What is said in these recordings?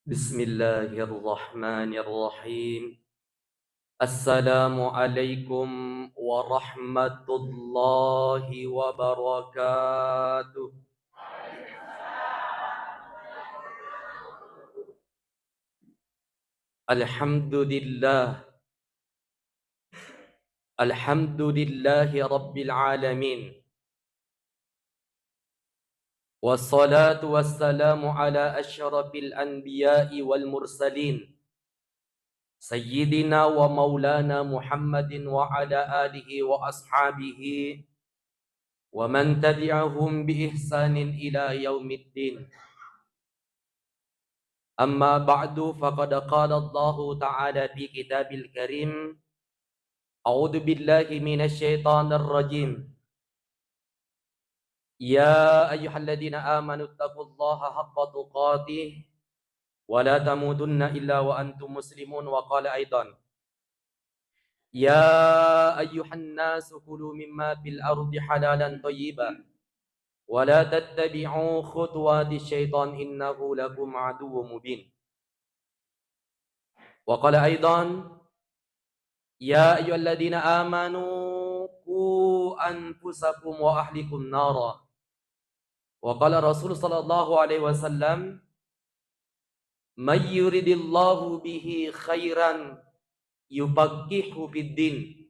Bismillahirrahmanirrahim. Assalamualaikum warahmatullahi wabarakatuh. Alhamdulillah. Alhamdulillahi rabbil alamin. Wassalatu wassalamu ala asyrafil anbiya'i wal mursalin. Sayyidina wa maulana Muhammadin wa ala alihi wa ashabihi wa man tabi'ahum bi ihsanin ila yaumiddin. Amma ba'du faqad qala Allah ta'ala fi kitabil karim. A'udzu billahi minasy syaithanir rajim. Ya ayyuhalladzina amanu taqullaha haqqa tuqatih wa la tamutunna illa wa antum muslimun wa qala aidan. Ya ayyuhan nasu kulu mimma fil ardi halalan thayyiban wa la tattabi'u khutuwatis syaitan innahu lakum aduwwum mubin. Wa qala aidan ya ayyuhalladzina amanu qu anfusakum wa ahlikum nara. Wa qala Rasul sallallahu alaihi wasallam may yuridillahu bihi khairan yufaqihu fid din.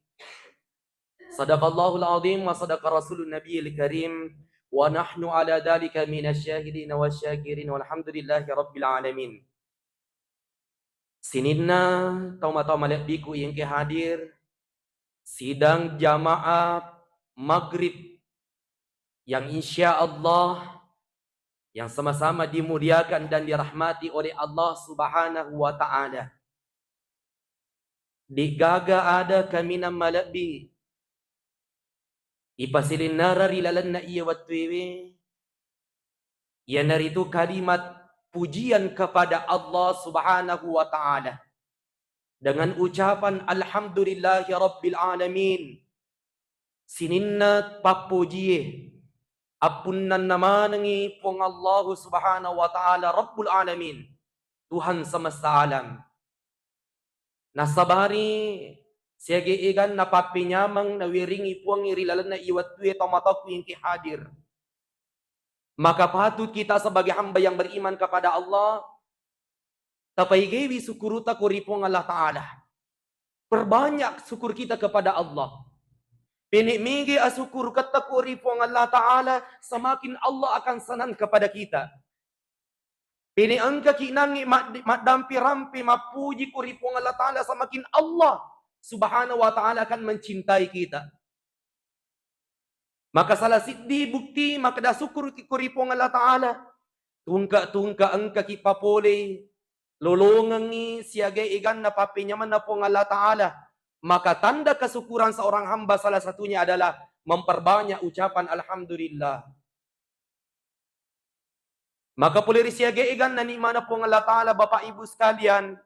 Sadaqallahul azim wa sadaqa rasulun nabiyil karim wa nahnu ala dzalika minasyahidin wasyakirin walhamdulillahi rabbil alamin. Sininna tauma-tauma biku yang ke hadir sidang jamaah maghrib yang insya Allah yang sama-sama dimuliakan dan dirahmati oleh Allah Subhanahu wa ta'ala. Digaga ada kami nama lebih ipasilin narari lalan na iya watwewe ya naritu kalimat pujian kepada Allah Subhanahu wa ta'ala dengan ucapan alhamdulillahi rabbil alamin. Sininna papujiye apunnan namanangi pong Allah Subhanahu wa ta'ala rabbul alamin, Tuhan semesta alam. Nasabari siage igan napapinyamang nawiringi puang irilalan na iwatwe tomatapu yang kihadir. Maka patut kita sebagai hamba yang beriman kepada Allah tapaigewi syukuruta kuripong Allah Ta'ala. Perbanyak syukur kita kepada Allah. Pinikmigi asyukur kata kuripong Allah Ta'ala, semakin Allah akan senang kepada kita. Pini angka kinangi madampi rampi mapuji kuripong Allah Ta'ala, semakin Allah Subhanahu wa ta'ala akan mencintai kita. Maka salah siddi bukti maka dah syukur kuripong Allah Ta'ala. Tungka angka kipapole lolongangi siaga igan na papinyaman na pong Allah Ta'ala. Maka tanda kesyukuran seorang hamba salah satunya adalah memperbanyak ucapan alhamdulillah. Maka boleh siaga igan na ni mana pong Allah Ta'ala Bapak Ibu sekalian.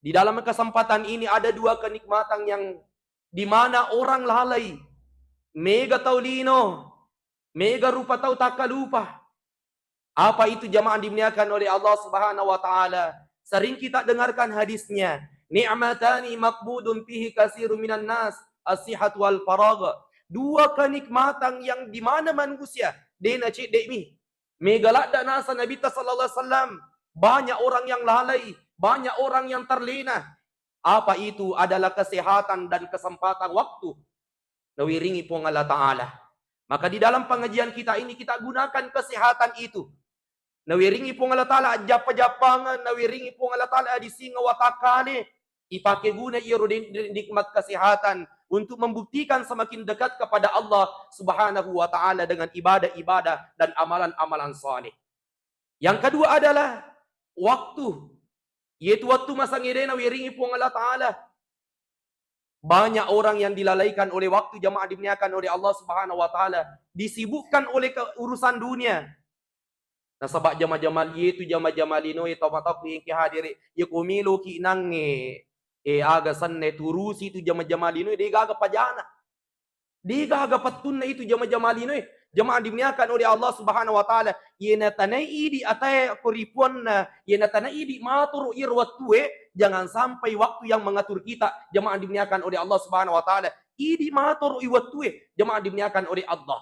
Di dalam kesempatan ini ada dua kenikmatan yang di mana orang lalai. Mega taulino, mega rupa tau takalupa. Apa itu jamaah dimuliakan oleh Allah Subhanahu wa ta'ala? Sering kita dengarkan hadisnya. Ni'matani maqbudun fihi katsirun minan nas, as-sihat wal faragh. Dua kenikmatan yang di mana manusia dena cik demi. Megalak dan nasa Nabi sallallahu alaihi wasallam. Banyak orang yang lalai, banyak orang yang terlena. Apa itu? Adalah kesehatan dan kesempatan waktu. Nawiringi pong Allah Ta'ala. Maka di dalam pengajian kita ini kita gunakan kesehatan itu. Nawiringi pong Allah Ta'ala japa-japangan, nawiringi pong Allah Ta'ala di singa watakane. Ipake guna iyo nikmat kesehatan untuk membuktikan semakin dekat kepada Allah Subhanahu wa ta'ala dengan ibadah-ibadah dan amalan-amalan saleh. Yang kedua adalah waktu. Yaitu waktu masa ngirena wiringi pong Allah Ta'ala. Banyak orang yang dilalaikan oleh waktu jamaah dimuliakan oleh Allah Subhanahu wa ta'ala. Disibukkan oleh urusan dunia. Nah sebab jamaah-jamaah itu jamaah-jamaah lino itu matap yang kihadiri ya kumilo ki nange aga sanne turusi itu jamaah-jamaah lino dia gaga pajana. Dia gaga patunna itu jamaah-jamaah lino Jemaah dimuliakan oleh Allah Subhanahu wa taala, yena tanai di atai koripon na, yena tanai di matur irwatue, jangan sampai waktu yang mengatur kita. Jemaah dimuliakan oleh Allah Subhanahu wa taala, idi matur iwatue, jemaah dimuliakan oleh Allah.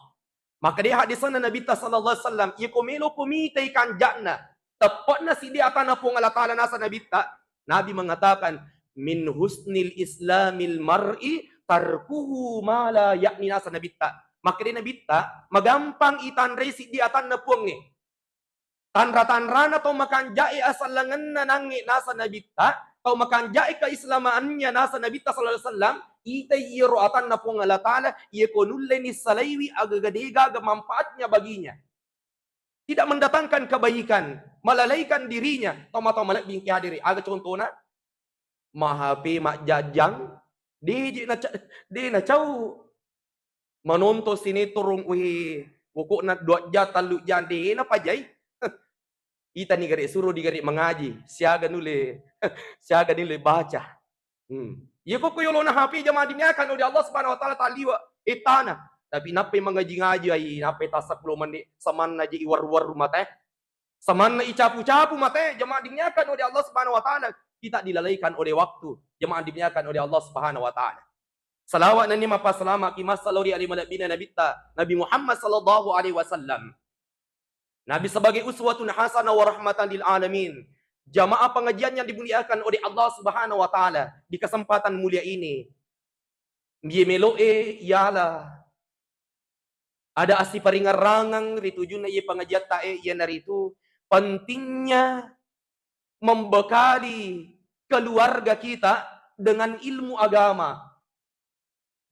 Maka dia hadis sana Nabi sallallahu alaihi wasallam, ikomelo komitay kan janna. Tepat na si dia atana po Allah taala nasa Nabi ta. Nabi mengatakan, min husnil islamil mar'i tarkuhu ma la yakni nasa Nabi ta. Maka dia Nabi ta, magampang itanray si dia atana po ngi. Tanra-tanra na to makan jai asalangan na nangi nasa Nabi ta, atau makan jai keislamaannya nasa Nabi ta sallallahu alaihi wasallam, itay iroatan na po ng Allah Ta'ala, iyakonulle ni salaywi agagadiga manfaatnya baginya. Tidak mendatangkan kebaikan, melalaikan dirinya. Toma-toma malak bingki hadiri. Aga contoh na, mahapi mak jajang, di na caw, menonton sinetron, pokok na 2 jam, 3 jam, di na pajay. Ita ni gari suruh di gari mengaji, siaga nule baca. Iya ko yolo na happy jamaah diniakan oleh Allah Subhanahu wa taala taliwa itana. Tapi nape mengaji-ngaji ai, nape tasak lo mandi saman na ji war-war mate. Saman na icapu-capu mate, jamaah diniakan oleh Allah Subhanahu wa taala. Kita dilalaikan oleh waktu, jamaah diniakan oleh Allah Subhanahu wa taala. Salawat na ni mapa salama ki masalori ali malabina Nabi Muhammad sallallahu alaihi wasallam. Nabi sebagai uswatun hasanah wa rahmatan lil alamin. Jamaah pengajian yang dimuliakan oleh Allah Subhanahu wa taala di kesempatan mulia ini. Meloe yala. Ada asi paringarangang ritujuna ye pengajian tae ye naritu pentingnya membekali keluarga kita dengan ilmu agama.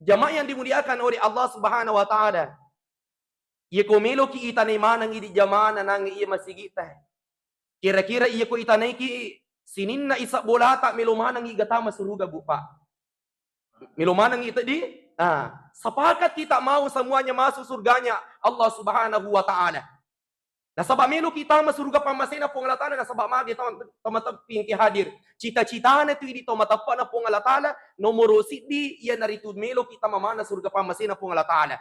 Jamaah yang dimuliakan oleh Allah Subhanahu wa taala. Ye komelo ki itanay manang idi jamana nang iya masigita. Kira-kira iya ko itanay ki sinin na isa bolata melumanang igatama suruga bupa. Melumanang ita di. Sepakat kita mau semuanya masuk surganya Allah Subhanahu wa taala. Nasabak melo kita masuruga pamasena po ng Allah taala nasabak magi tamataping ki hadir. Cita-cita na tu idi tamatapa na po ng Allah taala nomoro sidi iya naritud melo kita mamana surga pamasena po ng Allah taala.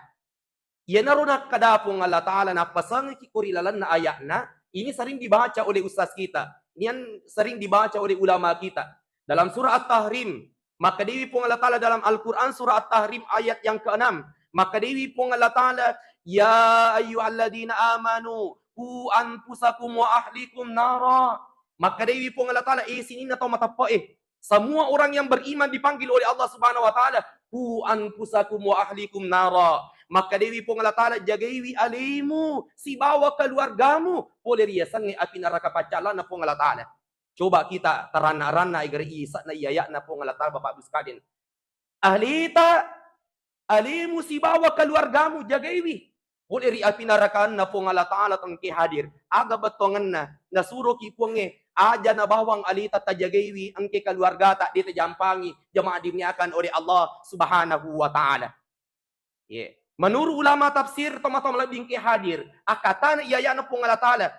Yan naroon na kadapong Allah Ta'ala na pasang kikurilalan na ayak na, ini sering dibaca oleh ustaz kita. Ini sering dibaca oleh ulama kita. Dalam surah At-Tahrim, maka dewi pong Allah Ta'ala dalam Al-Quran surah At-Tahrim ayat yang ke-6. Maka dewi pong Allah Ta'ala, ya ayyuhalladina amanu, ku anfusakum wa ahlikum nara. Maka dewi pong Allah Ta'ala, sini na tau matapa semua orang yang beriman dipanggil oleh Allah Subhanahu wa taala, ku anfusakum wa ahlikum nara. Maka dewi pong Allah taala jagaiwi alimu si bawa keluargamu boleh riasan ni api neraka pacalan na pong Allah taala. Coba kita terana-rana agar isa na iyayak na pong Allah taala Bapak Ibu sekalian. Ahlita alimu si bawa keluargamu jagaiwi boleh ri api neraka na pong Allah taala tangki hadir. Aga batongan na nasuro ki ponge aja na bawang alita tajagaiwi angke keluarga tak ditajampangi jamaah dimuliakan oleh Allah Subhanahu wa taala. Menurut ulama tafsir toma-toma labing hadir akatan iya na pong Allah taala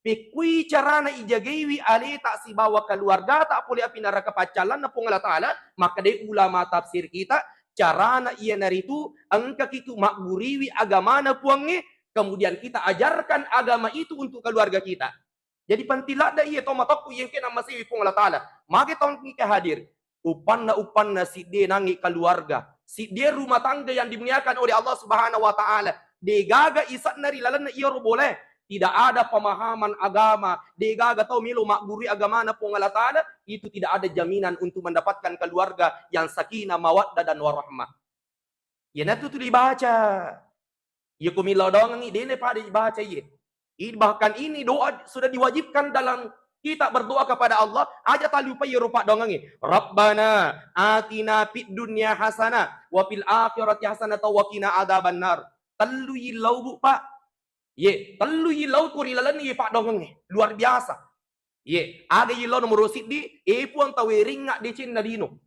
pikui carana ijagaiwi alita si bawa keluarga tak boleh api neraka pacalan na pong Allah taala maka de ulama tafsir kita carana iya naritu angka kitu makburiwi agama na puange kemudian kita ajarkan agama itu untuk keluarga kita. Jadi pantilak da iya tomatok yang kena masih pong Allah taala. Magi tong ki hadir. Upan na si dia nangi keluarga. Si dia rumah tangga yang dimuliakan oleh Allah Subhanahu wa taala. Degaga isat nari lalan na iyo boleh. Tidak ada pemahaman agama. Degaga tau milo makburi agama na pong Allah taala. Itu tidak ada jaminan untuk mendapatkan keluarga yang sakinah, mawaddah dan warahmah. Ya natu tu dibaca. Ya kumilau doang ngi dene pada dibaca ye. Bahkan ini doa sudah diwajibkan dalam kita berdoa kepada Allah. Aja tak lupa ya rupa doang ini. Rabbana atina fid dunya hasanah wa fil akhirati hasanah wa qina adzabannar. Telu yilau bu pak. Ye, telu yilau kurilalan ye pak doang ini. Luar biasa. Ye, ada yilau nomor sidi puang tawering ngak dicin nadino.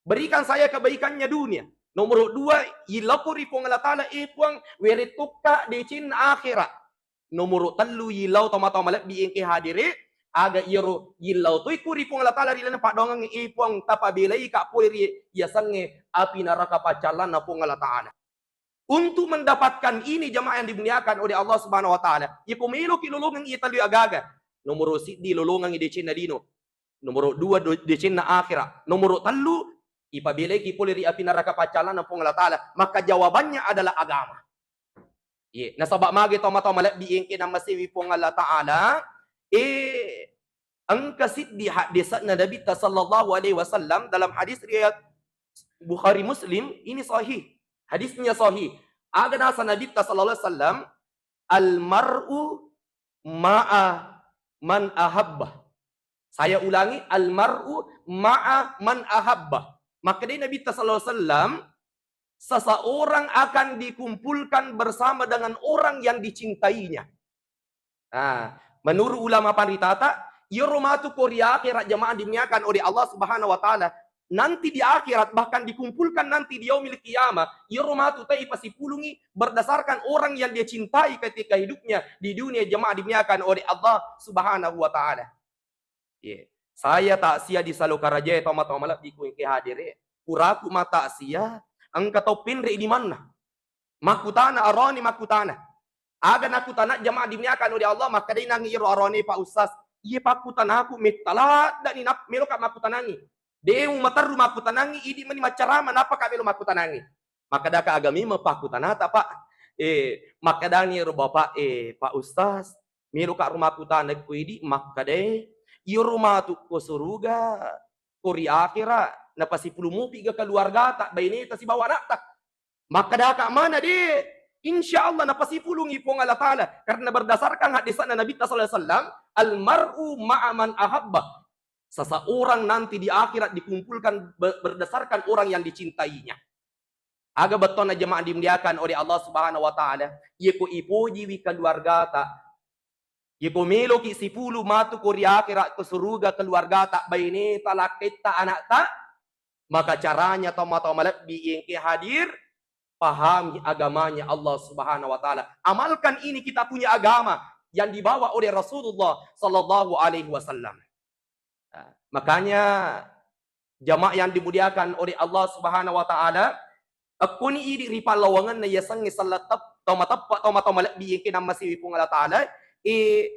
Berikan saya kebaikannya dunia. Nomor 2 yilau kuri puang Allah taala puang weretuka dicin akhirat. Nomor 3 yilau toma-toma malak biingke hadire aga iro yilau tu ikuri pong Allah taala rilana pak dongang ipong tapabelai ka poiri yasange api neraka pacalan na pong Allah taala. Untuk mendapatkan ini jemaah yang dimuliakan oleh Allah Subhanahu wa taala, ya pumilo kilulungan itali agaga. Nomor di lulungan di Cina dino. Nomor 2 di Cina akhirat. Nomor 3 ipabili ki puli ri api neraka pacalan ng Allah taala. Maka jawabannya adalah agama. Ye, nasabak magi to malak biingkin ang masiwi pong Allah taala ang kasid di hadis na Nabi sallallahu alaihi wasallam dalam hadis riwayat Bukhari Muslim ini sahih. Hadisnya sahih. Aga nasa Nabi sallallahu alaihi wasallam al-mar'u ma'a man ahabba. Saya ulangi, al-mar'u ma'a man ahabba. Maka dari Nabi sallallahu alaihi wasallam, seseorang akan dikumpulkan bersama dengan orang yang dicintainya. Nah, menurut ulama paritata, yurmatu Korea akhirat jemaah dimuliakan oleh Allah Subhanahu wa taala. Nanti di akhirat bahkan dikumpulkan nanti di yaumil qiyamah, yurmatu tai pasipulungi berdasarkan orang yang dia cintai ketika hidupnya di dunia jemaah dimuliakan oleh Allah Subhanahu wa taala. Yeah. Saya tak sia di Salukaraja atau malap di kuing kehadire. Kuraku mata sia ang katopin re di mana? Makutana aroni makutana. Aga nakutana jamaah dimuliakan oleh Allah maka day nangiro aroni pa usas. Iye pakutana aku mitala dan inap melo ka makutanangi. Deung matar rumah kutanangi idi mani macarama napa ka melo makutanangi. Maka da ka agami mapakutanata pak. Maka dani ro bapak Pak Ustaz melo ka rumah kutanag ko idi maka day iyo rumah tu ko suruga kuri akira na pasipulumupi ga keluarga tak bainita si bawa anak tak. Maka da ka mana di insyaallah na pasipulungi po ng Allah Ta'ala karena berdasarkan hadis na Nabi sallallahu alaihi wasallam al-mar'u ma'a man ahabba. Seseorang nanti di akhirat dikumpulkan berdasarkan orang yang dicintainya. Aga beton na jemaah dimuliakan oleh Allah Subhanahu wa taala, yeko ipuji wi keluarga ta. Yeko melo ki sipulu matu ko ri akhirat ko suruga keluarga ta baine talakit ta anak ta. Maka caranya tomato malak biing ki hadir pahami agamanya Allah Subhanahu wa taala. Amalkan ini kita punya agama yang dibawa oleh Rasulullah sallallahu alaihi wasallam. Makanya jamaah yang dimuliakan oleh Allah Subhanahu wa taala, aku ni iri ripa lawangan na yasang salatap tomatap malak biing ki namasi ipong Allah taala,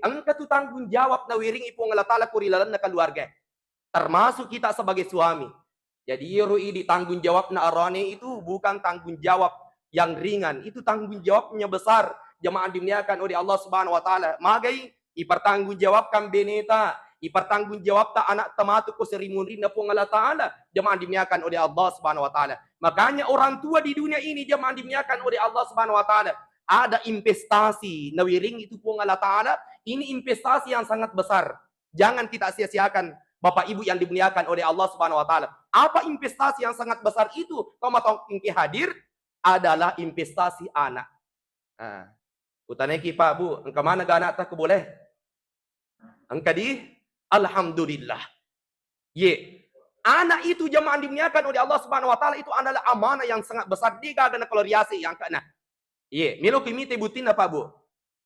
ang katutanggung jawab na wiring ipong Allah taala kurilalan na keluarga. Termasuk kita sebagai suami. Jadi ini tanggung jawab na arane itu bukan tanggung jawab yang ringan, itu tanggung jawabnya besar. Jemaah dimuliakan oleh Allah Subhanahu wa taala. Magai ipertanggung jawabkan beneta, ipertanggung jawab ta anak tamatu ko serimunin na po ng Allah taala. Jemaah dimuliakan oleh Allah Subhanahu wa taala. Makanya orang tua di dunia ini jemaah dimuliakan oleh Allah Subhanahu wa taala. Ada investasi na wiring itu po ng Allah taala. Ini investasi yang sangat besar. Jangan kita sia-siakan. Bapak Ibu yang dimuliakan oleh Allah Subhanahu wa taala. Apa investasi yang sangat besar itu? Tomatong ingki hadir adalah investasi anak. Utanay Pak Bu, ang kamana gana ta ko boleh? Ang kadi alhamdulillah. Anak itu jemaah dimuliakan oleh Allah Subhanahu wa taala itu adalah amanah yang sangat besar di gagana koloriasi yang kana. Milo kimite butin na Pak Bu.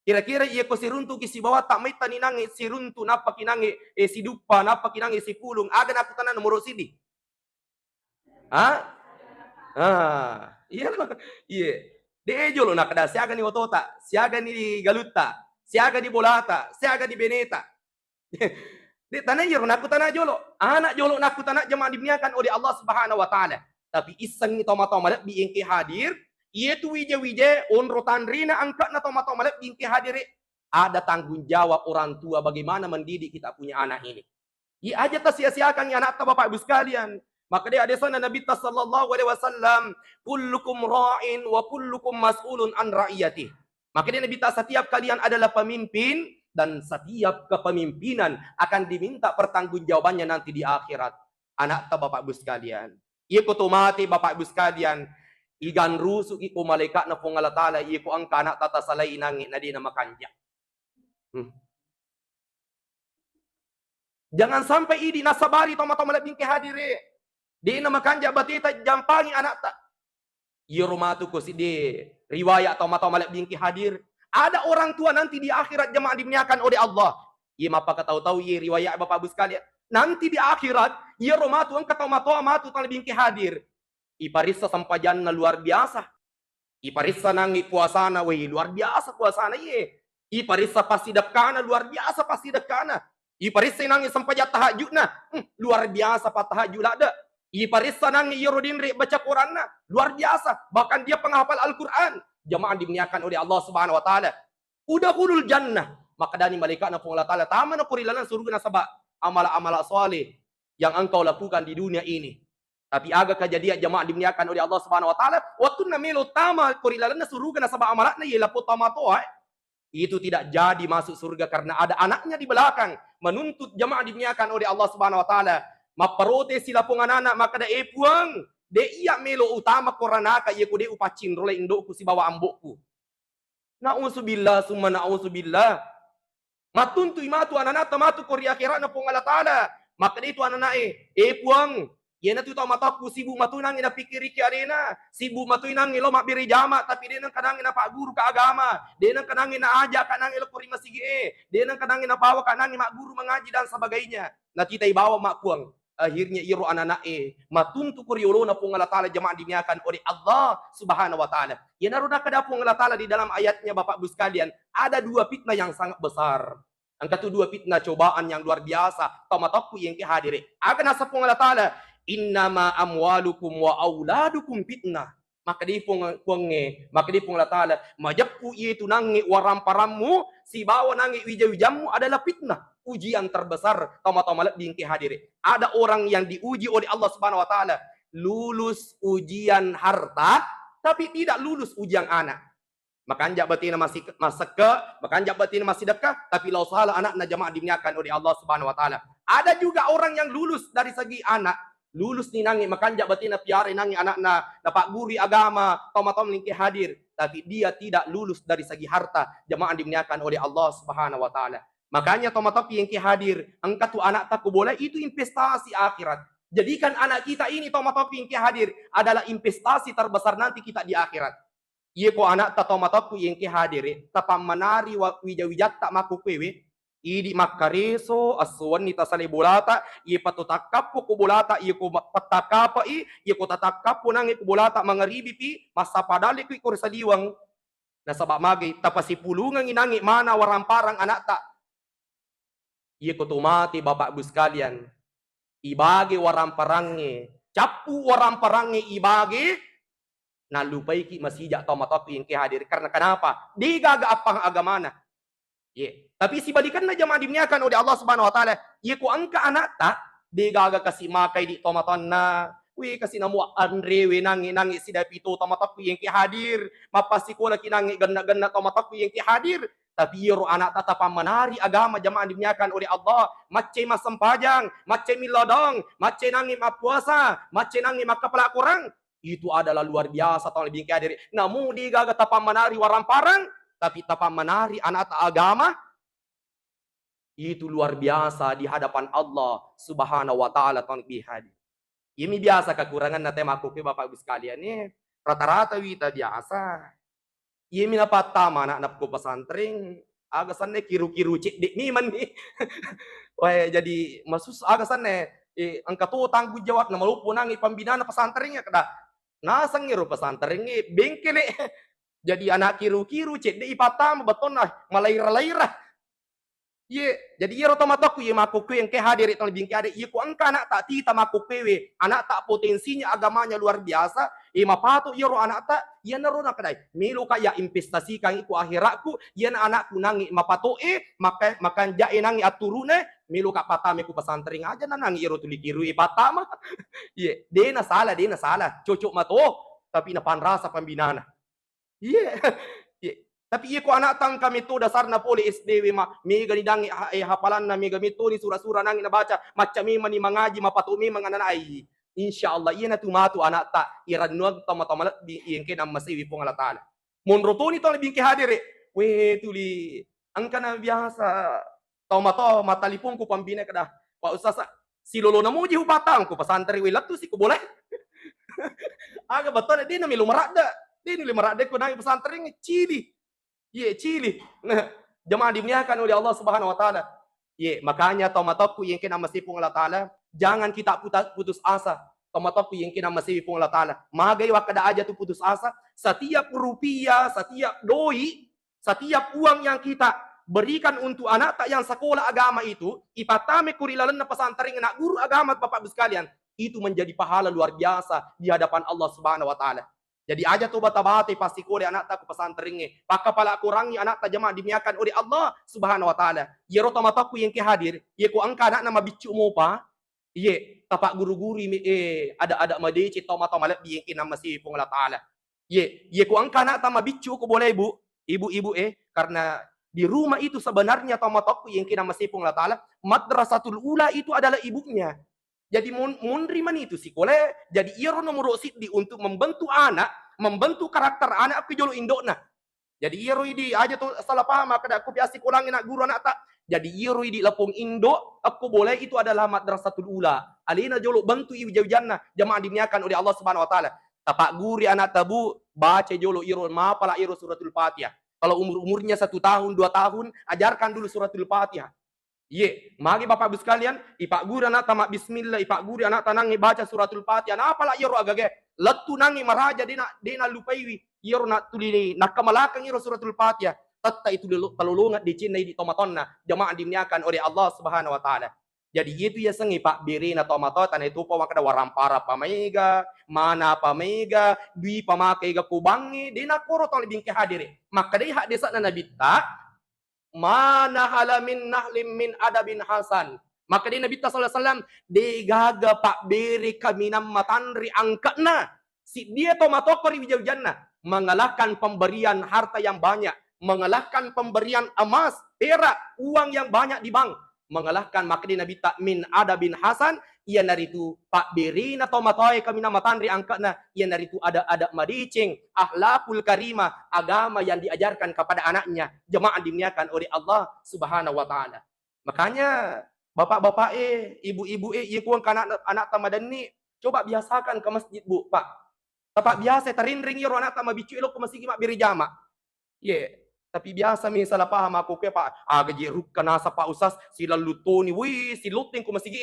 Kira-kira ko siruntu ki si bawa tak may taninangi siruntu napa kinangi si dupa napa kinangi si pulong aga na putanan nomor sini. Iya. Dejo lo nakada siaga ni otota, siaga ni galuta, siaga ni bolata, siaga ni beneta. Di tanah yero nakutana jolo. Anak jolo nakutana jemaah dimuliakan oleh Allah Subhanahu wa taala. Tapi iseng ni toma-toma biing ki hadir itu wije-wije onrotan rina angkat na tomato malap bingki hadiri. Ada tanggung jawab orang tua bagaimana mendidik kita punya anak ini. Aja tas sia-siakan ya anak ta Bapak Ibu sekalian. Maka dia ada sana Nabi sallallahu alaihi wasallam, kullukum ra'in wa kullukum mas'ulun an ra'iyati. Maka dia Nabi setiap kalian adalah pemimpin dan setiap kepemimpinan akan diminta pertanggungjawabannya nanti di akhirat. Anak ta Bapak Ibu sekalian. Kutumati Bapak Ibu sekalian. Igan rusuk iko malaikat na pong Allah Ta'ala iko ang kanak tatasalay nangit na di na makanja. Jangan sampai idi nasabari tomato malabing kehadiri. Di na makanja batita jampangi anak ta. Yorumatu ko si di riwayat tomato malabing kehadir. Ada orang tua nanti di akhirat jemaah dimuliakan oleh Allah. Mapakataw-taw riwayat Bapak Ibu sekalian. Nanti di akhirat yorumatu ang katomato amatu talabing kehadir. Iparisa sampajan na luar biasa. Iparisa nangi puasana, weh, luar biasa puasana ye. Iparisa pasti dekana, luar biasa pasti dekana. Iparisa nangi sampai jat tahajud na, luar biasa pat tahajud ada. Iparisa nangi Yerodin baca Quran na, luar biasa. Bahkan dia penghafal Al-Quran. Jamaah dimuliakan oleh Allah Subhanahu Wa Taala. Udah hudul jannah. Maka dari malaikat na Allah Taala taman na kurilanan surga na sabak amal-amal soleh yang engkau lakukan di dunia ini. Tapi agak kejadian jamaah dimuliakan oleh Allah Subhanahu Wa Taala, waktu namelo tama kurilalan surga na sabak amalat na yela potama toa, itu tidak jadi masuk surga karena ada anaknya di belakang menuntut jamaah dimuliakan oleh Allah Subhanahu Wa Taala. Maparote sila pong anak maka da epuang de iya melo utama koranaka ye ko de upacin role indokku si bawa ambokku. Nauzubillah summa nauzubillah. Matuntu imatu ananata matu kori akhirat na pong Allah Taala. Maka itu ananae, puang, yan na tuto matakku sibu matunang ina pikiri ki arena, sibu matunang ilo mabiri jama, tapi denang kanang ina pak guru ka agama, denang kanang ina aja kanang ilo kori masige, denang kanang ina bawa kanang ina mak guru mengaji dan sebagainya. Na kita ibawa mak puang. Akhirnya iro ananae, matuntu kori ulo na pong Allah Taala jamaah diniakan oleh Allah Subhanahu Wa Taala. Yan naroon na kadapong Allah Taala di dalam ayatnya Bapak Ibu sekalian, ada dua fitnah yang sangat besar. Ang kedua fitnah cobaan yang luar biasa. Tomatoku yang kehadiri. Akan asa pong Allah Ta'ala. Innama amwalukum wa auladukum fitnah. Maka di pong Allah Ta'ala. Majapu itu nangi waramparammu. Si bawa nangi wija-wijamu adalah fitnah. Ujian terbesar. Tomatomalat di yang kehadiri. Ada orang yang diuji oleh Allah Subhanahu Wa Ta'ala. Lulus ujian harta. Tapi tidak lulus ujian anak. Makanjak batina masih masaka, makanjak batina masih dekat, tapi lau salah anak na jamaah dimuliakan oleh Allah Subhanahu Wa Taala. Ada juga orang yang lulus dari segi anak, lulus ni nangi makanjak batina piare nangi anak na dapat guri agama, tomatom lingki hadir, tapi dia tidak lulus dari segi harta, jamaah dimuliakan oleh Allah Subhanahu Wa Taala. Makanya tomatom yang hadir, engkau tu anak tak boleh itu investasi akhirat. Jadikan anak kita ini tomatom yang hadir adalah investasi terbesar nanti kita di akhirat. Iya ko anak ta tomatoku yang ke hadiri tapam manari wa wija-wijat tak maku kwewe idi makareso aswan nita sale bulata iya patutakapo ko bulata iya ko patakapa iya ko tatakapo nangi ko bulata mangaribi pi masa padali ko ikor sa diwang na sabak magi tapasipulungan inangi mana waramparang anak ta iya ko tumati Bapak Ibu sekalian ibagi waramparangnya capu waramparangnya ibagi na lupay ki masijak tau matoku yang kehadir karena kenapa? Di gaga apang agamana. Tapi si balikan na jamaah dimuliakan oleh Allah Subhanahu Wa Taala. Ko angka anak ta di gaga kasi makay di tomaton na. Kasi namu Andre nangi si dapito tomatoku yang kehadir. Mapasiko na kinangi ganda-ganda tomatoku yang kehadir. Tapi yoro anak tatapang manari agama jamaah dimuliakan oleh Allah. Macay masampajang, macay milodong, macay nangi mapuasa, macay nangi makapala kurang. Itu adalah luar biasa tahun lebih kadiri. Namun di gaga tapang manari waramparang, tapi tapang manari anak agama, itu luar biasa di hadapan Allah Subhanahu Wa Taala tahun lebih hadir. Ini biasa kekurangan na tema aku Bapak Ibu sekalian nih. Rata-rata wita biasa. Ini dapat tama anak ko pesantren, agasan ne kiru-kiru cek dek ni man nih. Wah jadi masus agasan ne angka tu tanggung jawab na malupo nang pembinaan pesantrennya kada. Nasang ngiro pesantren ngi bengkele. Jadi anak kiru-kiru cek de ipatama beton nah malaira-laira. Jadi iro tomatoku ye makuku yang ke hadir itu lebih ke hadir. Ko angka anak tak tita makukewe, anak tak potensinya agamanya luar biasa. Mapato iro anak tak iya narona kadai. Milo kaya investasi kang iku akhiratku, iya anakku nangi mapato makan jae nangi aturune, milo ka patame ku pesantren aja nangi iro tulikiru ipatama. Dia na salah. Cocok mato, tapi napan rasa pembinaan. Tapi ko anak tang kami tu dasar na poli SDW mega ni dangi hafalan na mega mito ni surah-surah nangi na baca macam mi mani mangaji mapatumi mangananai. Insyaallah iya na tumatu anak ta iranuag tama-tama di yang kena masiwi pong Allah Taala. Monroto ni to lebih ke hadir. We tuli angka na biasa tama-tama matalipong ko pambina kada. Wa usasa si lolo na mo ji hupatang ko pasantri we latu si ko boleh. Aga betul dia na milumarada. Dia ni limarada ko nang pesantren cili. Cili. Jemaah dimuliakan oleh Allah Subhanahu Wa Taala. Makanya tomatoku yang kena masipung Allah Taala, jangan kita putus asa. Tomatoku yang kina masih pun Allah Ta'ala. Magay wakada aja tuh putus asa. Setiap rupiah, setiap doi, setiap uang yang kita berikan untuk anak tak yang sekolah agama itu, ipatame kurilalan na pesantren anak guru agama Bapak Ibu sekalian, itu menjadi pahala luar biasa di hadapan Allah Subhanahu wa taala. Jadi aja tuh bata-bata pasti kore anak tak ke pesantrennya. Paka pala kurangi anak tak jemaah dimiakan oleh Allah Subhanahu wa taala. Yero tomataku yang ke hadir, ye ko angka anak nama bicu mo pa, ye tapak guru-guru ada madeci tomato malap bikin nama si pung Allah taala. Ye ko angka anak tama bicu ko boleh ibu karena di rumah itu sebenarnya tomatoku yang kina masih pung Allah taala, madrasatul ula itu adalah ibunya. Jadi mundri man itu sih boleh jadi iro nomor di untuk membentuk anak, membentuk karakter anak aku jolo indokna. Jadi iro di aja tuh salah paham kada aku biasa kurangin anak guru anak tak. Jadi iro di lapung indok aku boleh itu adalah madrasatul ula. Alina jolo bentuk ibu jaujanna jamaah diniakan oleh Allah Subhanahu wa taala. Tapak guri anak tabu baca jolo iro mapala iro suratul Fatihah. Kalau umurnya 1 tahun, 2 tahun, ajarkan dulu suratul Fatihah. Magi Bapak Ibu sekalian, ipak guru anak tamak bismillah, ipak guru anak tanangi baca suratul Fatihah. Nah, apalah iro agage? Letu nangi maraja dina lupaiwi. Iro nak tulini nak kamalakang iro suratul Fatihah. Tatta itu talulungat di Cina di tomatonna jamaah dimniakan oleh Allah Subhanahu wa taala. Jadi itu ya sengi Pak Biri na tomato tanah itu pa wakada warampara pamega, mana pamega, dui pamakai ga kubangi, dina koro tong lebih ke hadiri. Maka dai hak desa na nabita mana halamin nahlim min adabin hasan. Maka di Nabi sallallahu alaihi wasallam degaga Pak Beri kaminam matanri angkatna. Si dia tomatokori wijau jannah mengalahkan pemberian harta yang banyak, mengalahkan pemberian emas, perak, uang yang banyak di bank, mengalahkan maka di Nabi min adabin hasan. Ia dari itu Pak Beri na tomatoi kaminam matanri angkatna. Ia dari itu ada madicing, akhlakul karimah, agama yang diajarkan kepada anaknya, jemaah dimuliakan oleh Allah Subhanahu wa taala. Makanya bapak-bapak ibu-ibu kuang anak tamadan ni coba biasakan ke masjid Bu, Pak. Tapak biasa terindring iro anak tama bicu ilo ke masjid mak biri jama. Tapi biasa salah paham aku ke Pak, gajeruk kanasa Pak Usas sila lutoni, si luting ku masigi.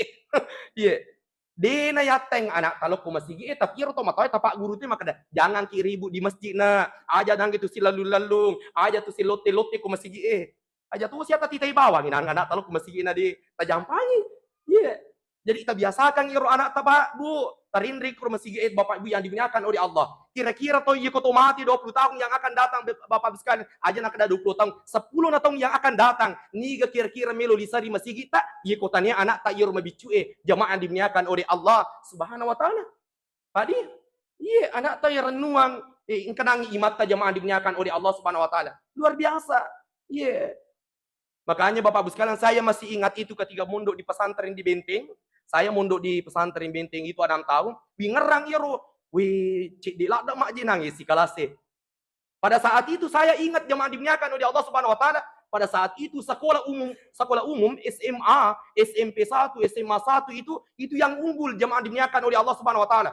Dena yateng anak kalau ku masigi tapi iro to matoy tapak guru tu makada jangan kiribu di masjid na. Aja dang gitu sila lalung, aja tu si lote ku masigi Aja tu siapa titai bawang anak kalau ku masigi na di tajampangi. Jadi kita biasakan iro anak tapak Bu, terindri ke masjid Bapak Ibu yang dimuliakan oleh Allah. Kira-kira toh iya koto mati 20 tahun yang akan datang Bapak Ibu sekalian. Aja nak ada 20 tahun, 10 tahun yang akan datang. Niga kira-kira melo lisari masjid kita, iya kotanya anak tak iro mabicu jamaah yang dimuliakan oleh Allah Subhanahu wa taala. Tadi anak tak renungan kenangi imat jamaah dimuliakan oleh Allah Subhanahu wa taala. Luar biasa. Makanya Bapak Ibu sekalian, saya masih ingat itu ketika mondok di pesantren di Benteng. Saya mondok di pesantren Benteng itu 6 tahun. Wingerang iro. Cik dilak mak nangis si kalase. Pada saat itu saya ingat jemaah dimuliakan oleh Allah Subhanahu wa taala. Pada saat itu sekolah umum SMA, SMP 1, SMA 1 itu yang unggul jemaah dimuliakan oleh Allah Subhanahu wa taala.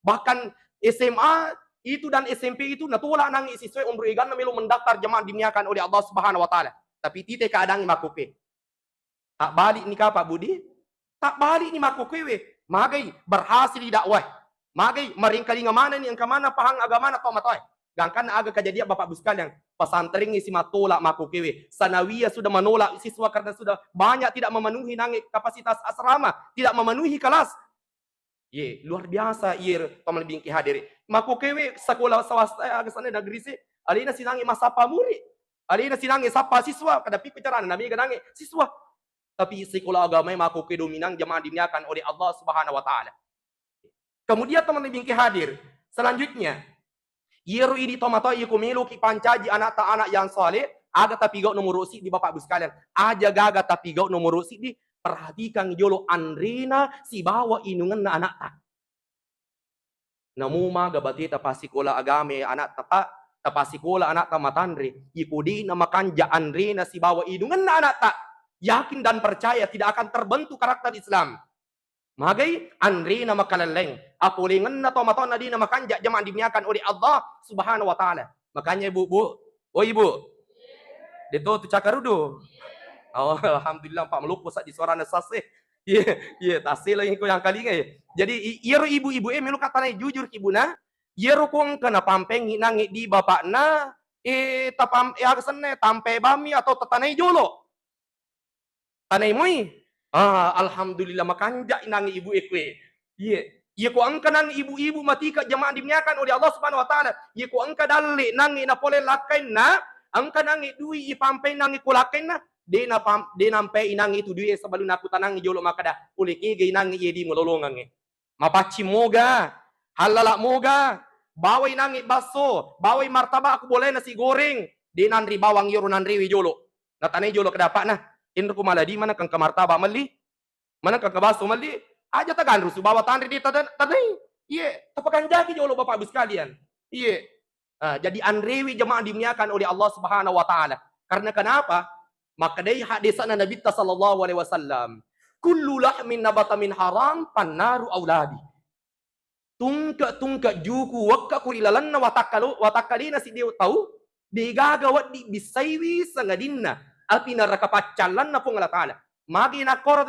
Bahkan SMA itu dan SMP itu natulak nangis siswa umur igan melu mendaftar jemaah dimuliakan oleh Allah Subhanahu wa taala. Tapi tite kadang makuke. Tak balik nikah Pak Budi. Tak balik ni makukewe. Magai berhasil di dakwah. Magai meringkali ngamana ni yang kemana pahang agama na tomatoy. Gangkan aga kejadian Bapak Ibu sekalian. Pesantren isi matolak makukewe. Sanawiyah sudah menolak siswa karena sudah banyak tidak memenuhi nangik kapasitas asrama, tidak memenuhi kelas. Luar biasa tomal bingki hadiri. Makukewe sekolah swasta aga sana negeri si alina sinangi masapa murid. Alina sinangi sapa siswa kada pipicaran nabi ganangi siswa. Tapi sekolah agama yang makuke dominang jemaah dimuliakan oleh Allah Subhanahu wa taala. Kemudian teman bingki hadir. Selanjutnya, iro ini tomato iku melu ki pancaji anak yang soleh, aga tapi gau nomor rosi di Bapak Ibu sekalian. Aja gaga tapi gau nomor rosi di perhatikan jolo Andrina si bawa inungan na anak tak. Namuma gabati tapasikola agame anak tapasikola anak tamatandri. Ikudi na makanja Andrina si bawa inungan na anak tak. Yakin dan percaya tidak akan terbentuk karakter Islam. Magai Andri nama kalaleng. Apulingan na tomaton na di nama kanja jamaah dimuliakan oleh Allah Subhanahu wa taala. Makanya ibu, ibu. Dito tu cakarudo. Oh, alhamdulillah Pak melupus di suara nasasih. Iya, iya, tasila yang ko yang kalinga ya. Jadi iro ibu-ibu melu katana jujur kibuna, iro kong kana pampengi nangi di bapak na tapam agasane tampe bami atau tatanay jolo. Tanay moy. Alhamdulillah makanja inangi ibu ekwe. Iya. Iya ko angka nang ibu-ibu matika jamaah dimnyakan oleh Allah Subhanahu wa taala. Iya ko angka dalli nangi na pole lakay na angka nangi dui ipampay nangi kulakay na de nampe inangi itu dui sebelum aku tanangi jolo makada uli kige inangi yedi mololongang mapaci moga halala moga bawai nangi baso bawai martabak aku boleh nasi goreng de nanri bawang yoro nanri jolo natane jolo kedapa nah indro ko maladi mana kang kamartaba mali mana kang kabaso mali aja tagan rusu bawa tanri di tadai iya tapakan jaki jolo bapak ibu sekalian iya jadi anrewi jemaah dimuliakan oleh Allah Subhanahu wa taala karena kenapa maka dari hadis Nabi sallallahu alaihi wasallam kullu lahmin nabata min haram pannaru auladi tungka juku wakka kurilalan na watakalina si dia tahu digagawat di bisaywi sangadinna api neraka pacalan na pong Allah taala magi na koro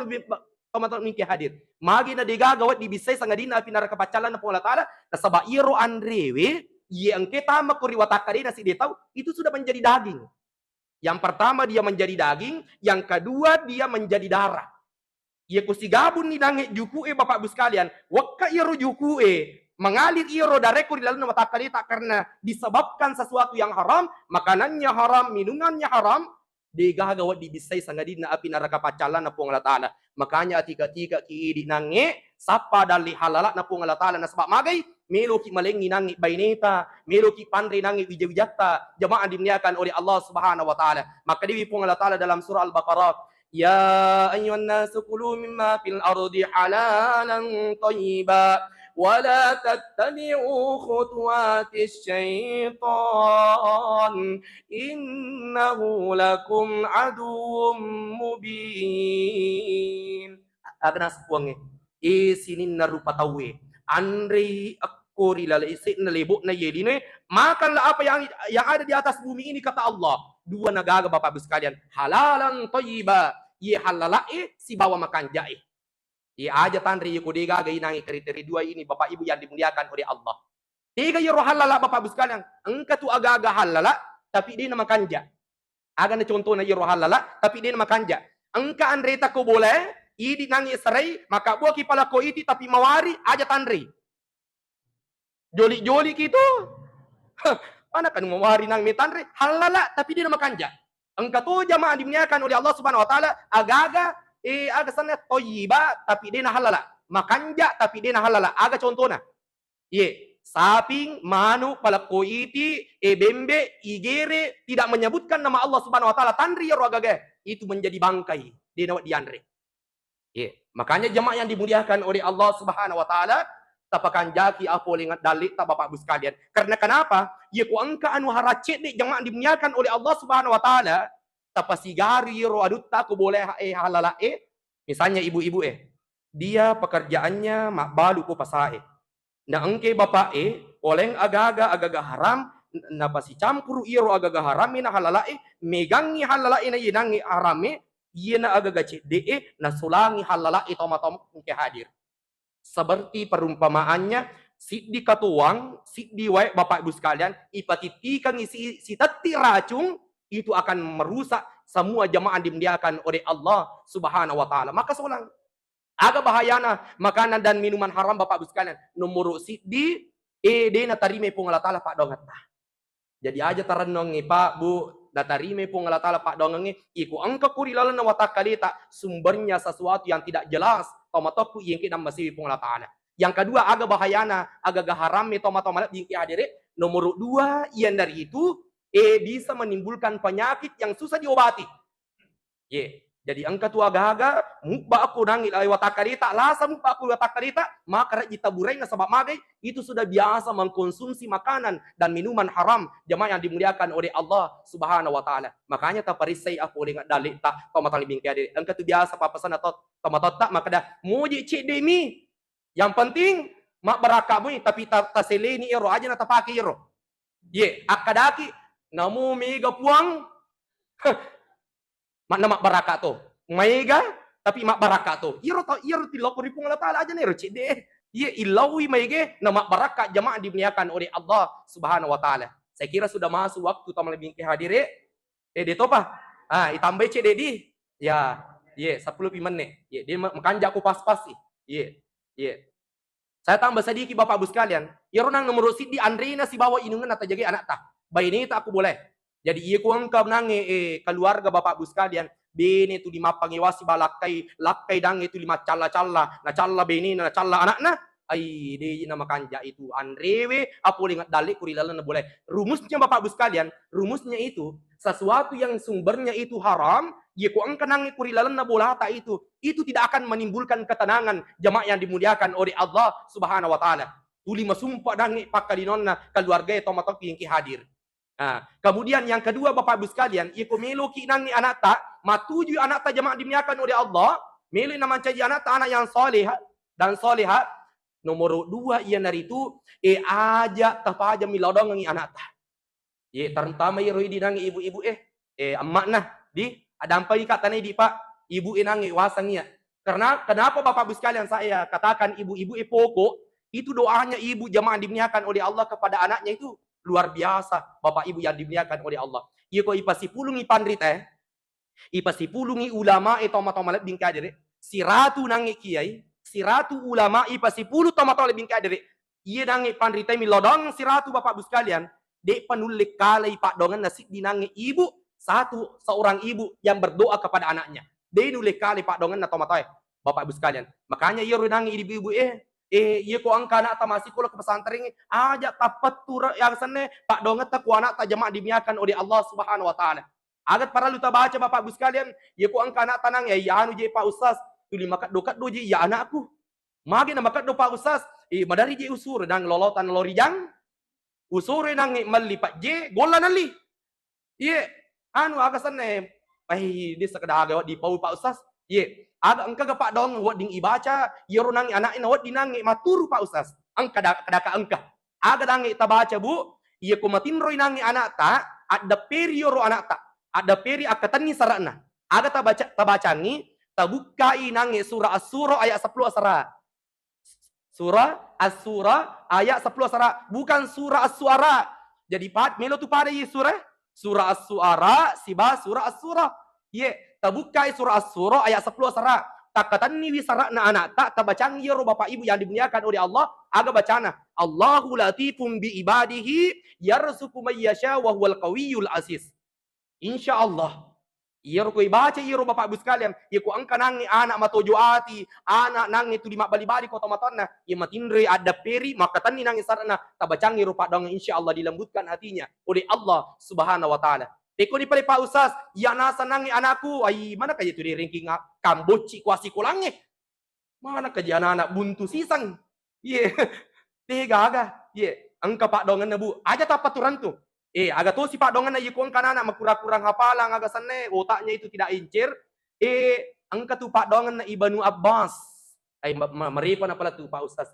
teman-teman mingki hadir magi na digagawat di bisay sangadinna api neraka pacalan na pong Allah taala na sabairo anrewe yang kita makuri watakalina si dia tahu itu sudah menjadi daging. Yang pertama dia menjadi daging, yang kedua dia menjadi darah. Ia kusigabun ni dange juku bapak ibu sekalian, wakka iro juku mengalir iro dareku di dalam mata kalita karena disebabkan sesuatu yang haram, makanannya haram, minumannya haram, digagawat dibisay sangadina api neraka pacalan na pong Allah taala. Makanya tiga-tiga ki nange sapa dali halala na pong Allah taala na sebab magay melo ki malengi nangi baineta, melo ki pandre nangi wijawijata, jamaah dimuliakan oleh Allah Subhanahu wa taala. Maka di pong Allah taala dalam surah Al-Baqarah, ya ayyuhan nasu kulu mimma fil ardi halalan thayyiba wa la tattabi'u khutuwatis syaitan innahu lakum aduwwum mubin. Agna sepuangnya sinin narupa tawe Andri akori lalisi na libok na yedine makanlah apa yang ada di atas bumi ini kata Allah dua nagaga bapak ibu sekalian halalan thayyiba ye halalae si bawa makan jae ye aja tandri ye kudiga ga inangi kriteria dua ini bapak ibu yang dimuliakan oleh Allah tiga ye halala bapak ibu sekalian engka tu aga-aga halala tapi dia nama kanja aga na contoh na ye halala tapi dia nama kanja engka andreta ko boleh idi nangi serai maka buah kipala ko iti tapi mawari aja tandri joli-joli gitu mana kan mawari nang mitandri halala tapi dia nama kanja engka tu jamaah dimuliakan oleh Allah Subhanahu wa taala aga-aga aga sana thayyiba tapi dia na halala makanja tapi dia na halala aga contohna ye saping manu palako iti bembe igere tidak menyebutkan nama Allah Subhanahu wa taala tandri ya agaga itu menjadi bangkai dia nawat diandre. Yeah. Makanya jemaah yang dimuliakan oleh Allah Subhanahu wa taala tapakan jaki apo lingat dalik tak bapak ibu sekalian. Karena kenapa? Ya ku angka anu haracet ni jemaah dimuliakan oleh Allah Subhanahu wa taala tapasigari ro adutta ku boleh halala misalnya ibu-ibu dia pekerjaannya mak balu ku pasae. Na engke bapak oleng aga-aga haram na pasi campur iro aga-aga haram na halala megangi halala na yinangi harame iya na agagaci de na sulangi halala itu matom ke hadir. Seperti perumpamaannya si di katuang, si di wae bapak ibu sekalian, ipatitikan si tati racung itu akan merusak semua jamaah dimuliakan oleh Allah Subhanahu wa taala. Maka sulang agak bahayana makanan dan minuman haram bapak ibu sekalian. Nomor si di de na tarime pung Allah taala pak dongat. Jadi aja tarenong Pak Bu datarime pung Allah taala pak dongengi iku angka kurilalan na watak kalita sumbernya sesuatu yang tidak jelas tomatoku yang kita masih pung Allah taala. Yang kedua agak bahayana agak haram tomat-tomat yang hadire nomor dua yang dari itu bisa menimbulkan penyakit yang susah diobati. Jadi angka tu aga-aga mukba aku nangil ay watak kalita lasa mukba aku watak kalita maka kita burai na sabab magai itu sudah biasa mengkonsumsi makanan dan minuman haram jemaah yang dimuliakan oleh Allah Subhanahu wa taala. Makanya ta parisai aku dengan dalik tak tomat libing kaya angka tu biasa papasan atau tomat tak maka dah muji cik demi yang penting mak berakamu tapi ta seleni iro aja na tapaki iro. Akadaki namu mega puang mak nama baraka to. Maiga tapi mak baraka tu. Iro tilok ripung Allah Taala aja nih cik deh. Ye ilawi maige nama baraka jamaah dimuliakan oleh Allah Subhanahu wa taala. Saya kira sudah masuk waktu tamu lebih hadir. Dia topa. Itambah cik dedi. Ya, 10 menit. Ye, dia makanjak aku pas-pas sih. Ye. Saya tambah sedikit Bapak Ibu sekalian. Ya orang nomor di Andrina si bawa inungan atau jaga anak tak. Bayi ini tak aku boleh. Jadi iya ku angkap nange keluarga Bapak Ibu sekalian. Bini itu 5 pangiwasi lakai dang itu 5 calla-calla. Na calla bini na calla anak-anak. Ai di nama kanja itu Andrewe apa ingat dalik kurilalan na boleh. Rumusnya Bapak Ibu sekalian, rumusnya itu sesuatu yang sumbernya itu haram, ya ku angka nangi kurilalan na bolata itu tidak akan menimbulkan ketenangan jamaah yang dimuliakan oleh Allah Subhanahu wa taala. Tuli masumpah dangi pakadinonna keluarga tomatok yang hadir. Kemudian yang kedua Bapak Ibu sekalian, iku melu ki nangi anak tak, matuju anak tak jemaah dimuliakan oleh Allah, melu nama caji anak tak anak yang soleh dan soleha. Nomor 2 ia dari itu aja tapaja milodong ngi anak tak. Terutama iroi di nangi ibu-ibu emak nah di ada apa katanya di Pak, ibu nangi wasangnya. Karena kenapa Bapak Ibu sekalian saya katakan ibu-ibu pokok itu doanya ibu jemaah dimuliakan oleh Allah kepada anaknya itu luar biasa Bapak Ibu yang dimuliakan oleh Allah. Iya kok ipasi pulungi pandrit ipasi pulungi ulama toma-toma bingka dere. Si ratu nangi kiai, si ratu ulama ipasi pulu toma-toma bingka dere. Iya nangi pandrit milodong si ratu Bapak Ibu sekalian. Dek penulik kalai pak dongan nasib dinangi ibu seorang ibu yang berdoa kepada anaknya. Dia nulik kalai pak dongan atau matoy Bapak Ibu sekalian. Makanya iya nangi ibu-ibu iya ko angka anak ta masih kula ke pesantren aja tapat tur yang sana pak donget ta ku anak ta jemaah dimiakan oleh Allah Subhanahu wa taala. Agat para lu ta baca Bapak Ibu sekalian, iya ko angka anak tanang ya anu je Pak Ustaz, tuli makat dokat do je ya anakku. Magi na makat do Pak Ustaz, madari je usur dan lolotan lorijang. Usure nang mali Pak je gola nali. Iya, anu aga sana di sekedar di Pak Ustaz. Iya, ada engka ke Pak dong wat ding ibaca yoro nangi anak ina wat dinangi maturu Pak Ustaz angka kadaka engka aga dangi tabaca Bu iya ko matinroy nangi anak ta ada peri yoro anak ta ada peri akatani sarana aga tabacangi tabukai nangi surah as-surah ayat 10 asara surah as-surah ayat 10 asara bukan surah as-suara jadi melo tu pada surah as-suara siba surah as-surah ye tabukai surah as-surah ayat 10 asara takatan ni wisara na anak tak tabacang yoro Bapak Ibu yang dimuliakan oleh Allah aga bacana Allahu latifum bi ibadihi yarzuqu may yasha wa huwal qawiyul aziz insyaallah yoro ko ibaca yoro Bapak Ibu sekalian ye ko angka nangi anak matojo ati anak nangi tu lima bali-bali ko tomatonna ye matinre ada peri makatan ni nangi sarana tabacang yoro Pak dong insyaallah dilembutkan hatinya oleh Allah Subhanahu wa taala. Eko ni pare Pak Ustaz, ya nasa nangi anakku, ay mana kaya itu di ranking kamboci kuasi kulange. Mana kaya anak buntu sisang. Ye, tega aga. Ye, angka Pak dongan na Bu, aja tak paturan tu. Aga tu si Pak dongan na yikuang kanana makurang-kurang hafalang aga sana otaknya itu tidak incir. Angka tu Pak dongan na Ibnu Abbas. Ay meripa na pala tu Pak Ustaz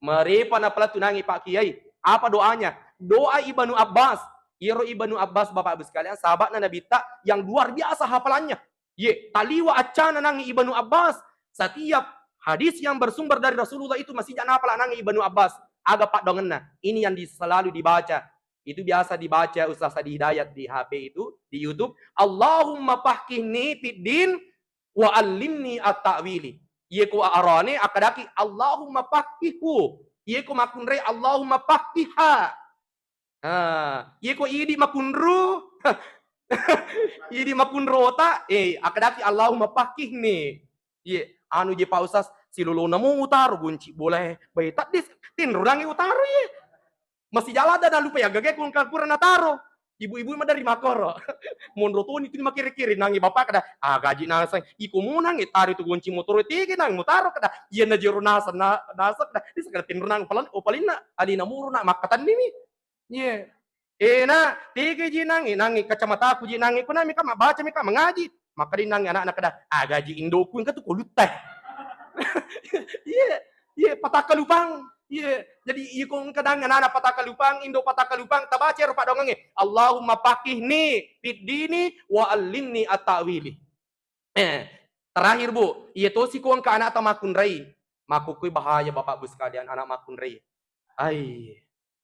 Meripa na pala tu nangi Pak Kiai. Apa doanya? Doa Ibnu Abbas. Iro Ibnu Abbas Bapak Ibu sekalian sahabat Nabi tak yang luar biasa hafalannya. Ye, taliwa acana nangi Ibnu Abbas. Setiap hadis yang bersumber dari Rasulullah itu masih jangan hafal nangi Ibnu Abbas. Aga Pak dongenna. Ini yang selalu dibaca. Itu biasa dibaca Ustaz Adi Hidayat di HP itu, di YouTube. Allahumma faqihni fiddin wa allimni at-ta'wili. Ye ku arane akadaki Allahumma faqihhu. Ye ku makunre Allahumma faqihha. Iya ko idi makunru. Idi makunrota. Akadaki Allahumma faqih nih. Iya, anu je Pak Ustaz, si lulu nemu utar gunci boleh. Bayi tak tin rurangi utaro ye. Masih jalan dan lupa ya gage kun kurang nataro. Ibu-ibu mah dari makoro. Mon rotoni itu makiri-kiri nangi bapak kada gaji nasa iku mo nangi tari tu gunci motor tigi nang mutaro kada. Iya na jero nasa kada. Di sekali tin runang opalina alina muru na makatan nimi. Ye, na tiga jinangi nangi kacamata aku jinangi ku nami kama baca mika mengaji maka dinangi anak-anak kada gaji indoku ingka tu kuluteh. Ye pataka lupang. Ye jadi ikung kadang anak pataka lupang indo pataka lupang tabaca rupa dongange Allahumma faqihni fid dini wa allimni at-ta'wili. Terakhir Bu, itu si kuang ke anak tamakunrai. Makukui bahaya Bapak Bu sekalian, anak makunrai. Ay,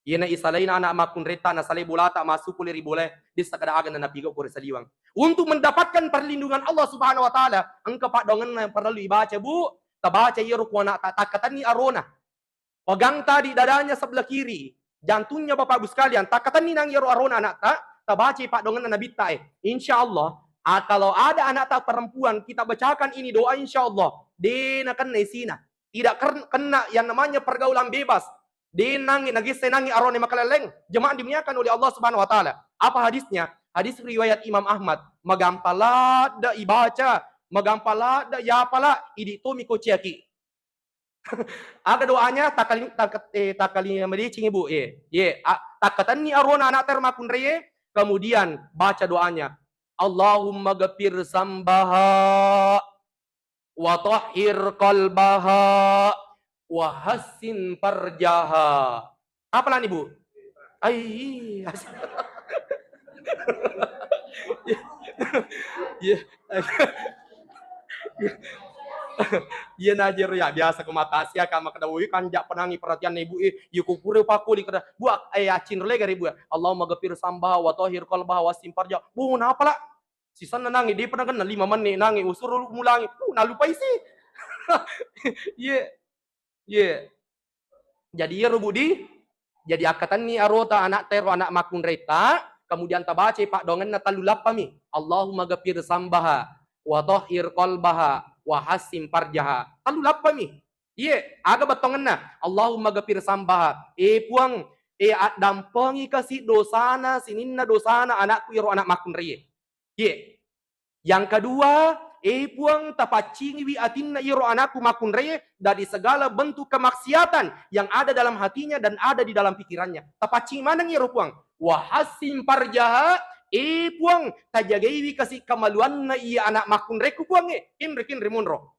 Yena isalay na anak makunreta na salay bulata masuk kulir boleh di sakadaagan na nabigo ko saliwang. Untuk mendapatkan perlindungan Allah Subhanahu wa taala, ang kapadongan na perlu ibaca Bu, tabaca iyo ko na takatan ni Arona. Pegang tadi dadanya sebelah kiri, jantungnya Bapak Bu sekalian, takatan ni nang iyo Arona anak ta, tabaca padongan na nabita Insyaallah, kalau ada anak tak perempuan, kita bacakan ini doa insyaallah, dia akan nesina. Tidak kena yang namanya pergaulan bebas. Dinangi nagis senangi arone makaleleng. Jemaah dimuliakan oleh Allah Subhanahu wa taala. Apa hadisnya? Hadis riwayat Imam Ahmad. Magampala da ibaca, magampala da yapala idi to miko ciaki. Aga doanya takali merici ibu takatan ni arona anak termakun reye, kemudian baca doanya. Allahumma ghafir sambaha wa tahhir qalbaha wahassin farjaha. Apa lan Ibu? Ay. Iya najer ya biasa kumakasih ya kama kadawi kanjak penangi perhatian Ibu yuku pure pakuli kada buak acin rele gari Bu. Allahumma ghafir samba wa tahhir qalbaha wahassin farjaha. Bu napa lah? Sisa nanangi dia pernah kan 5 menit nangi usur mulangi. Nalupa isi. Iya. Yeah. Jadi ya Rubudi, jadi akatan ni arota anak tero anak makun reta, kemudian tabace pak dongan na talulap kami. Allahumma ghafir sambaha wa tahhir qalbaha wa hassim farjaha. Talulap kami. Iya, aga batongan na. Allahumma ghafir sambaha. Puang dampongi kasih dosana sininna dosana anakku iro anak makun riye. Iya. Yang kedua, puang tapacingi wi atinna iro anakku makun reye dari segala bentuk kemaksiatan yang ada dalam hatinya dan ada di dalam pikirannya. Tapacing mana iro puang? Wahasim parjaha, puang tajagaiwi kasih kemaluan na iya anak makun reku puang kinri munro.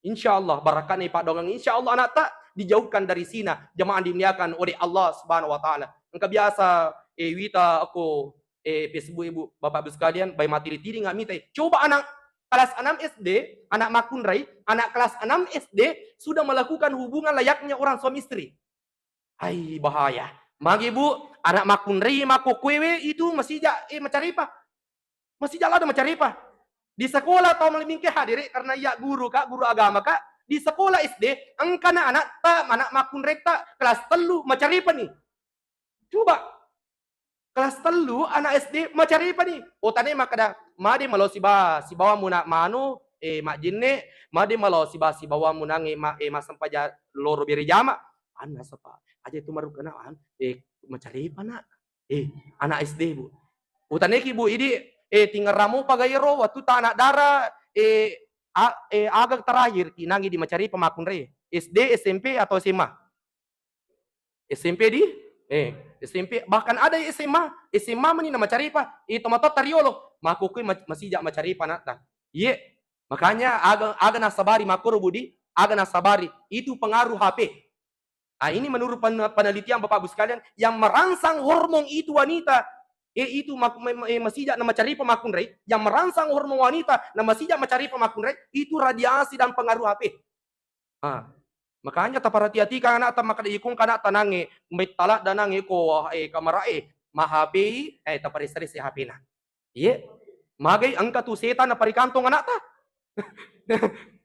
Insyaallah barakan Pak Dongang, insyaallah anak tak dijauhkan dari zina. Jemaah dimuliakan oleh Allah Subhanahu wa taala. Engkau biasa wita aku Facebook Ibu, Bapak Ibu sekalian, by materi tiri nggak minta. Coba anak kelas 6 SD, anak makunrai, anak kelas 6 SD sudah melakukan hubungan layaknya orang suami istri. Hai bahaya. Magi Bu, anak makunrai, makukwewe itu masih mencari apa? Masih jalan ada mencari apa? Di sekolah atau melimingke hadir karena ya guru Kak, guru agama Kak, di sekolah SD, engkana anak makunrai tak kelas telu mencari apa nih? Coba kelas telu anak SD mencari apa nih? Tadi makada madi malo si bawa muna manu mak jinne madi malo si bawa munangi mas sampaja loro biri jama ana sapa aja itu maru kenaan mencari apa nak anak SD Bu. Tadi ki Bu ini tinggal ramu pagayro waktu ta anak dara agak terakhir kinangi di mencari pemakun re SD SMP atau SMA? SMP di SMP bahkan ada SMA meni nama cari apa itu matot tariolo makukui masih jak macari panata iya makanya aga nasabari makuru Budi aga nasabari itu pengaruh HP. Ini menurut penelitian Bapak Ibu sekalian yang merangsang hormon itu wanita itu masih jak nama cari pemakun rei yang merangsang hormon wanita nama masih jak macari pemakun rei itu radiasi dan pengaruh HP. Makanya taparati-hati ka anak makada ikung kana tanangi mitala danangi ko kamarae mahapi taparistri si HP na. Iya. Magay angka tu setan na parikantong anak ta.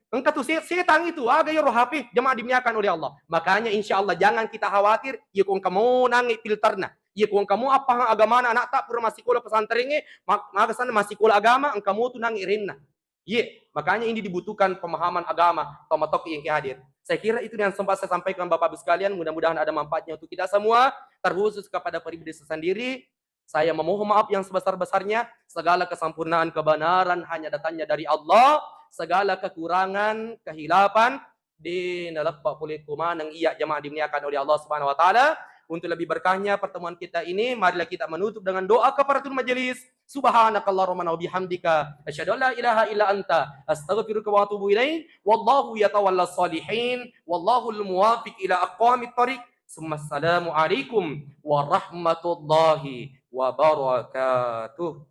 Angka tu setan itu agay roh HP jemaah dimuliakan oleh Allah. Makanya insyaallah jangan kita khawatir ikung kamu nangi filterna. Ikung kamu apa agama anak tak pura masih kula pesantrennya magasan masih kula agama engkamu tu nangi rinna. Iya. Makanya ini dibutuhkan pemahaman agama tomatok yang hadir. Saya kira itu yang sempat saya sampaikan Bapak Ibu sekalian. Mudah-mudahan ada manfaatnya untuk kita semua. Terkhusus kepada pribadi sendiri. Saya memohon maaf yang sebesar-besarnya. Segala kesempurnaan kebenaran hanya datangnya dari Allah. Segala kekurangan, kehilapan dinalappa oleh kumanang iya jemaah dimuliakan oleh Allah Subhanahu wa taala. Untuk lebih berkahnya pertemuan kita ini, marilah kita menutup dengan doa kafaratul majelis. Subhanakallahumma wa bihamdika asyhadu an la ilaha illa anta astaghfiruka wa atubu ilaik. Wallahu yatawallas salihin, wallahu al-muwafiq ila aqwamit thariq. Assalamu alaikum warahmatullahi wabarakatuh.